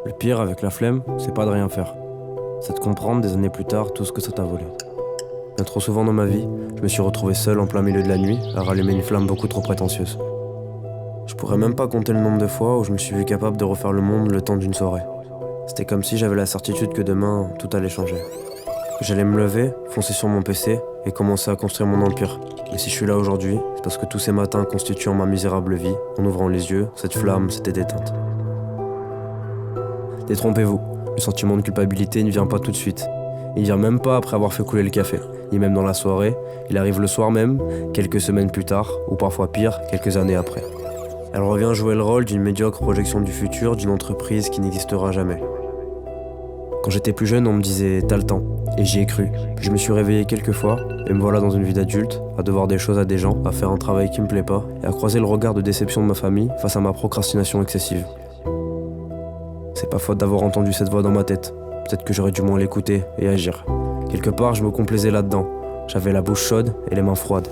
Le pire avec la flemme, c'est pas de rien faire. C'est de comprendre des années plus tard tout ce que ça t'a volé. Bien trop souvent dans ma vie, je me suis retrouvé seul en plein milieu de la nuit à rallumer une flamme beaucoup trop prétentieuse. Je pourrais même pas compter le nombre de fois où je me suis vu capable de refaire le monde le temps d'une soirée. C'était comme si j'avais la certitude que demain, tout allait changer. Que j'allais me lever, foncer sur mon PC et commencer à construire mon empire. Mais si je suis là aujourd'hui, c'est parce que tous ces matins constituant ma misérable vie, en ouvrant les yeux, cette flamme s'était éteinte. Détrompez-vous, le sentiment de culpabilité ne vient pas tout de suite. Il vient même pas après avoir fait couler le café, ni même dans la soirée, il arrive le soir même, quelques semaines plus tard, ou parfois pire, quelques années après. Elle revient jouer le rôle d'une médiocre projection du futur d'une entreprise qui n'existera jamais. Quand j'étais plus jeune, on me disait « t'as le temps », et j'y ai cru. Puis je me suis réveillé quelques fois, et me voilà dans une vie d'adulte, à devoir des choses à des gens, à faire un travail qui me plaît pas, et à croiser le regard de déception de ma famille face à ma procrastination excessive. C'est pas faute d'avoir entendu cette voix dans ma tête. Peut-être que j'aurais dû moins l'écouter et agir. Quelque part, je me complaisais là-dedans. J'avais la bouche chaude et les mains froides.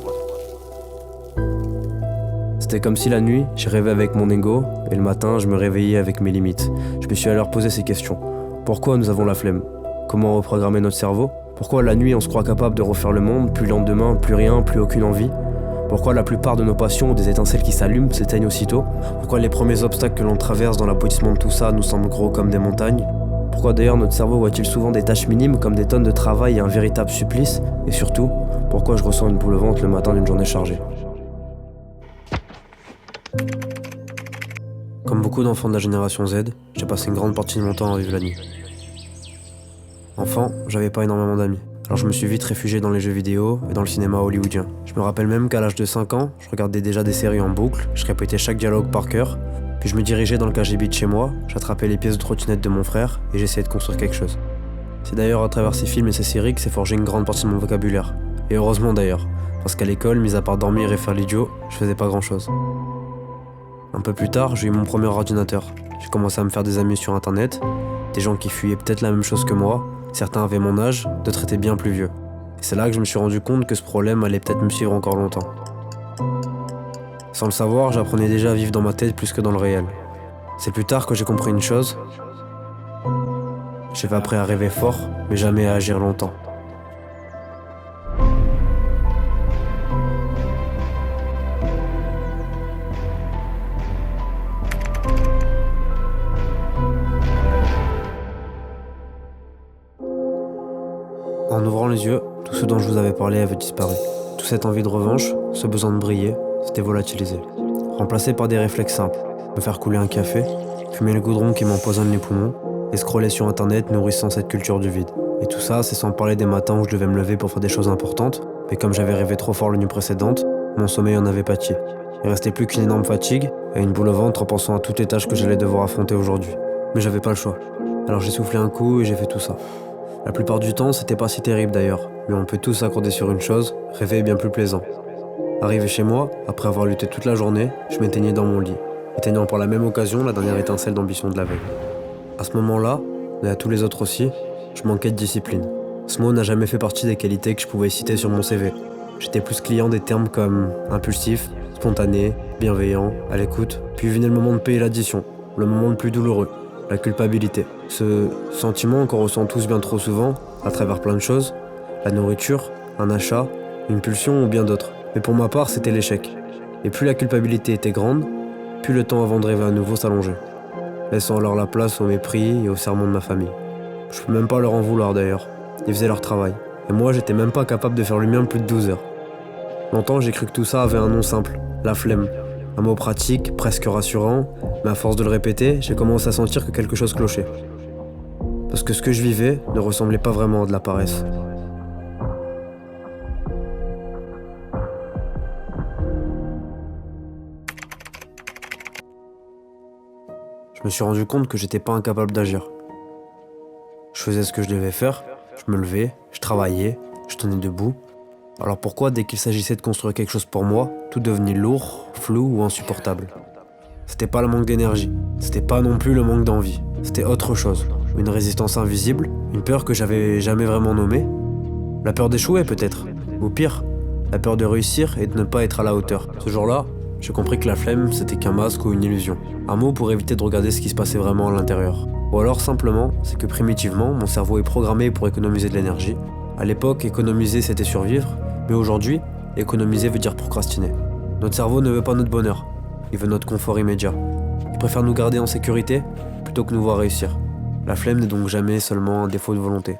C'était comme si la nuit, je rêvais avec mon ego, et le matin, je me réveillais avec mes limites. Je me suis alors posé ces questions. Pourquoi nous avons la flemme ? Comment reprogrammer notre cerveau ? Pourquoi la nuit, on se croit capable de refaire le monde, puis le lendemain, plus rien, plus aucune envie ? Pourquoi la plupart de nos passions, des étincelles qui s'allument, s'éteignent aussitôt ? Pourquoi les premiers obstacles que l'on traverse dans l'aboutissement de tout ça nous semblent gros comme des montagnes ? Pourquoi d'ailleurs notre cerveau voit-il souvent des tâches minimes comme des tonnes de travail et un véritable supplice ? Et surtout, pourquoi je ressens une boule au ventre le matin d'une journée chargée ? Comme beaucoup d'enfants de la génération Z, j'ai passé une grande partie de mon temps à vivre la nuit. Enfant, j'avais pas énormément d'amis. Alors je me suis vite réfugié dans les jeux vidéo et dans le cinéma hollywoodien. Je me rappelle même qu'à l'âge de 5 ans, je regardais déjà des séries en boucle, je répétais chaque dialogue par cœur, puis je me dirigeais dans le KGB de chez moi, j'attrapais les pièces de trottinette de mon frère et j'essayais de construire quelque chose. C'est d'ailleurs à travers ces films et ces séries que s'est forgé une grande partie de mon vocabulaire. Et heureusement d'ailleurs, parce qu'à l'école, mis à part dormir et faire l'idiot, je faisais pas grand chose. Un peu plus tard, j'ai eu mon premier ordinateur. J'ai commencé à me faire des amis sur internet, des gens qui fuyaient peut-être la même chose que moi. Certains avaient mon âge, d'autres étaient bien plus vieux. Et c'est là que je me suis rendu compte que ce problème allait peut-être me suivre encore longtemps. Sans le savoir, j'apprenais déjà à vivre dans ma tête plus que dans le réel. C'est plus tard que j'ai compris une chose. J'avais appris à rêver fort, mais jamais à agir longtemps. En ouvrant les yeux, tout ce dont je vous avais parlé avait disparu. Toute cette envie de revanche, ce besoin de briller, s'était volatilisé. Remplacé par des réflexes simples. Me faire couler un café, fumer le goudron qui m'empoisonne les poumons, et scroller sur internet nourrissant cette culture du vide. Et tout ça, c'est sans parler des matins où je devais me lever pour faire des choses importantes, mais comme j'avais rêvé trop fort la nuit précédente, mon sommeil en avait pâti. Il restait plus qu'une énorme fatigue et une boule au ventre en pensant à toutes les tâches que j'allais devoir affronter aujourd'hui. Mais j'avais pas le choix. Alors j'ai soufflé un coup et j'ai fait tout ça. La plupart du temps, c'était pas si terrible d'ailleurs, mais on peut tous s'accorder sur une chose, rêver est bien plus plaisant. Arrivé chez moi, après avoir lutté toute la journée, je m'éteignais dans mon lit, éteignant par la même occasion la dernière étincelle d'ambition de la veille. À ce moment-là, et à tous les autres aussi, je manquais de discipline. Ce mot n'a jamais fait partie des qualités que je pouvais citer sur mon CV. J'étais plus client des termes comme impulsif, spontané, bienveillant, à l'écoute, puis venait le moment de payer l'addition, le moment le plus douloureux. La culpabilité. Ce sentiment qu'on ressent tous bien trop souvent, à travers plein de choses, la nourriture, un achat, une pulsion ou bien d'autres. Mais pour ma part, c'était l'échec. Et plus la culpabilité était grande, plus le temps avant de rêver à nouveau s'allongeait, laissant alors la place au mépris et au sermon de ma famille. Je peux même pas leur en vouloir d'ailleurs. Ils faisaient leur travail. Et moi, j'étais même pas capable de faire le mien plus de 12 heures. Longtemps, j'ai cru que tout ça avait un nom simple, la flemme. Un mot pratique, presque rassurant, mais à force de le répéter, j'ai commencé à sentir que quelque chose clochait. Parce que ce que je vivais ne ressemblait pas vraiment à de la paresse. Je me suis rendu compte que j'étais pas incapable d'agir. Je faisais ce que je devais faire, je me levais, je travaillais, je tenais debout. Alors pourquoi, dès qu'il s'agissait de construire quelque chose pour moi, tout devenait lourd, flou ou insupportable ? C'était pas le manque d'énergie, c'était pas non plus le manque d'envie, c'était autre chose. Une résistance invisible, une peur que j'avais jamais vraiment nommée. La peur d'échouer peut-être, ou pire, la peur de réussir et de ne pas être à la hauteur. Ce jour-là, j'ai compris que la flemme, c'était qu'un masque ou une illusion. Un mot pour éviter de regarder ce qui se passait vraiment à l'intérieur. Ou alors simplement, c'est que primitivement, mon cerveau est programmé pour économiser de l'énergie. À l'époque, économiser c'était survivre, mais aujourd'hui, économiser veut dire procrastiner. Notre cerveau ne veut pas notre bonheur, il veut notre confort immédiat. Il préfère nous garder en sécurité plutôt que nous voir réussir. La flemme n'est donc jamais seulement un défaut de volonté.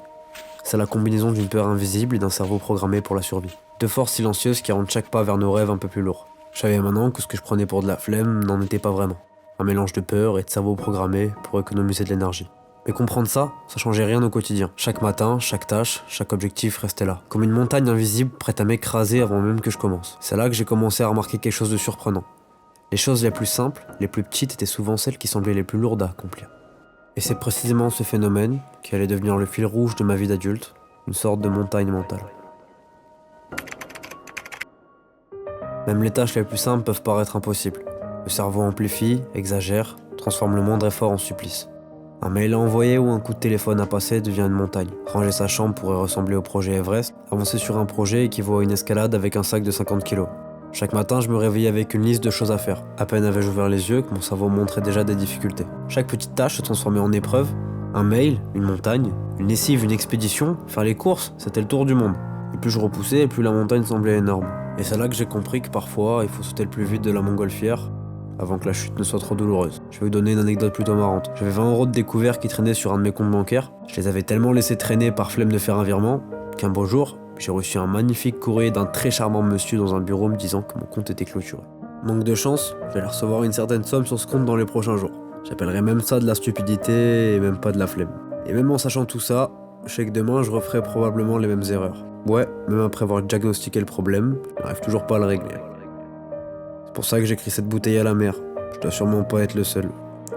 C'est la combinaison d'une peur invisible et d'un cerveau programmé pour la survie. Deux forces silencieuses qui rendent chaque pas vers nos rêves un peu plus lourds. Je savais maintenant que ce que je prenais pour de la flemme n'en était pas vraiment. Un mélange de peur et de cerveau programmé pour économiser de l'énergie. Mais comprendre ça changeait rien au quotidien. Chaque matin, chaque tâche, chaque objectif restait là. Comme une montagne invisible prête à m'écraser avant même que je commence. C'est là que j'ai commencé à remarquer quelque chose de surprenant. Les choses les plus simples, les plus petites étaient souvent celles qui semblaient les plus lourdes à accomplir. Et c'est précisément ce phénomène qui allait devenir le fil rouge de ma vie d'adulte, une sorte de montagne mentale. Même les tâches les plus simples peuvent paraître impossibles. Le cerveau amplifie, exagère, transforme le moindre effort en supplice. Un mail à envoyer ou un coup de téléphone à passer devient une montagne. Ranger sa chambre pourrait ressembler au projet Everest. Avancer sur un projet équivaut à une escalade avec un sac de 50 kilos. Chaque matin, je me réveillais avec une liste de choses à faire. À peine avais-je ouvert les yeux que mon cerveau montrait déjà des difficultés. Chaque petite tâche se transformait en épreuve. Un mail, une montagne, une lessive, une expédition, faire les courses, c'était le tour du monde. Et plus je repoussais, et plus la montagne semblait énorme. Et c'est là que j'ai compris que parfois, il faut sauter le plus vite de la montgolfière avant que la chute ne soit trop douloureuse. Je vais vous donner une anecdote plutôt marrante. J'avais 20 € de découvert qui traînaient sur un de mes comptes bancaires. Je les avais tellement laissés traîner par flemme de faire un virement qu'un beau jour, j'ai reçu un magnifique courrier d'un très charmant monsieur dans un bureau me disant que mon compte était clôturé. Manque de chance, j'allais recevoir une certaine somme sur ce compte dans les prochains jours. J'appellerais même ça de la stupidité et même pas de la flemme. Et même en sachant tout ça, je sais que demain je referai probablement les mêmes erreurs. Ouais, même après avoir diagnostiqué le problème, je n'arrive toujours pas à le régler. C'est pour ça que j'écris cette bouteille à la mer. Je dois sûrement pas être le seul.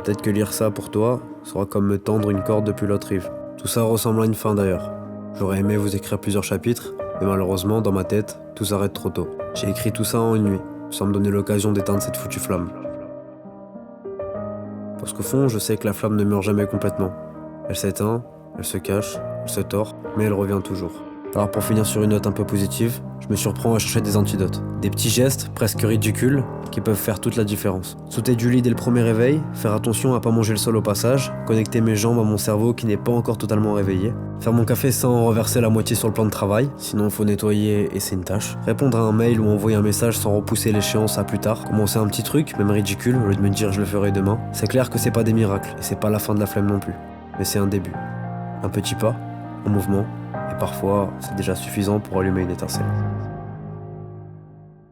Peut-être que lire ça pour toi sera comme me tendre une corde depuis l'autre rive. Tout ça ressemble à une fin d'ailleurs. J'aurais aimé vous écrire plusieurs chapitres, mais malheureusement, dans ma tête, tout s'arrête trop tôt. J'ai écrit tout ça en une nuit, sans me donner l'occasion d'éteindre cette foutue flamme. Parce qu'au fond, je sais que la flamme ne meurt jamais complètement. Elle s'éteint, elle se cache, elle se tord, mais elle revient toujours. Alors pour finir sur une note un peu positive, je me surprends à chercher des antidotes. Des petits gestes, presque ridicules, qui peuvent faire toute la différence. Sauter du lit dès le premier réveil, faire attention à pas manger le sol au passage, connecter mes jambes à mon cerveau qui n'est pas encore totalement réveillé, faire mon café sans reverser la moitié sur le plan de travail, sinon faut nettoyer et c'est une tâche, répondre à un mail ou envoyer un message sans repousser l'échéance à plus tard, commencer un petit truc, même ridicule, au lieu de me dire je le ferai demain. C'est clair que c'est pas des miracles, et c'est pas la fin de la flemme non plus, mais c'est un début. Un petit pas, un mouvement, et parfois c'est déjà suffisant pour allumer une étincelle.